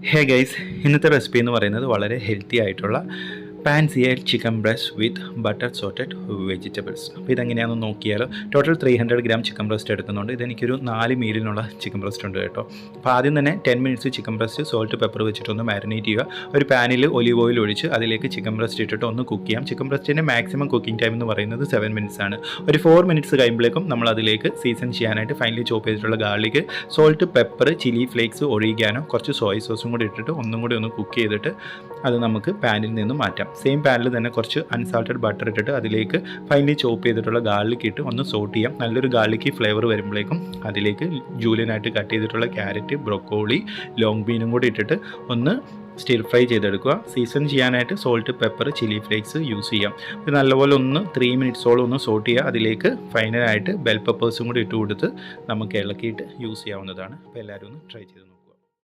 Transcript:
Hey guys, ഇന്നത്തെ recipe എന്ന് പറയുന്നത് വളരെ ഹെൽത്തി ആയിട്ടുള്ള pan seared chicken breast with butter sauteed vegetables. അപ്പോൾ ഇതെങ്ങനെയാണെന്ന് നോക്കിയാൽ ടോട്ടൽ 300 ഗ്രാം ചിക്കൻ ബ്രസ്റ്റ് എടുക്കുന്നുണ്ട്. ഇതെനിക്കൊരു 4 മീലിനുള്ള ചിക്കൻ ബ്രസ്റ്റ് ഉണ്ട് കേട്ടോ. അപ്പോൾ ആദ്യം തന്നെ 10 minutes chicken breast salt pepper വെച്ചിട്ടൊന്ന് മാരിനേറ്റ് ചെയ്യുക. ഒരു പാനിൽ ഒലിവ് ഓയിൽ ഒഴിച്ച് അതിലേക്ക് ചിക്കൻ ബ്രസ്റ്റ് ഇട്ടിട്ട് ഒന്ന് കുക്ക് ചെയ്യാം. ചിക്കൻ ബ്രസ്റ്റിൻ്റെ മാക്സിമം കുക്കിംഗ് ടൈം എന്ന് പറയുന്നത് 7 മിനിറ്റ്സ് ആണ്. ഒരു 4 മിനിറ്റ്സ് കഴിയുമ്പോഴേക്കും നമ്മൾ അതിലേക്ക് സീസൺ ചെയ്യാനായിട്ട് ഫൈനലി ചോപ്പ് ചെയ്തിട്ടുള്ള garlic, salt, pepper, chilli flakes, oregano, കുറച്ച് സോയ സോസും കൂടി ഇട്ടിട്ട് ഒന്നും കൂടി ഒന്ന് കുക്ക് ചെയ്തിട്ട് അത് നമുക്ക് പാനിൽ നിന്ന് മാറ്റാം. സെയിം പാനിൽ തന്നെ കുറച്ച് അൺസാൾട്ടഡ് ബട്ടർ ഇട്ടിട്ട് അതിലേക്ക് ഫൈനലി ചോപ്പ് ചെയ്തിട്ടുള്ള ഗാർലിക് ഇട്ട് ഒന്ന് സോട്ട് ചെയ്യാം. നല്ലൊരു ഗാർലിക്ക് ഫ്ലേവർ വരുമ്പോഴേക്കും അതിലേക്ക് ജൂലിയനായിട്ട് കട്ട് ചെയ്തിട്ടുള്ള ക്യാരറ്റ്, ബ്രൊക്കോളി, ലോങ് ബീനും കൂടി ഇട്ടിട്ട് ഒന്ന് സ്റ്റിർ ഫ്രൈ ചെയ്തെടുക്കുക. സീസൺ ചെയ്യാനായിട്ട് salt, pepper, chilli flakes use ചെയ്യാം. ഇത് നല്ലപോലെ ഒന്ന് 3 മിനിറ്റ്സോളം ഒന്ന് സോട്ട് ചെയ്യുക. അതിലേക്ക് ഫൈനലായിട്ട് ബെൽ പെപ്പേഴ്സും കൂടി ഇട്ട് കൊടുത്ത് നമുക്ക് ഇളക്കിയിട്ട് യൂസ് ചെയ്യാവുന്നതാണ്. അപ്പോൾ എല്ലാവരും ഒന്ന് ട്രൈ ചെയ്ത് നോക്കുക.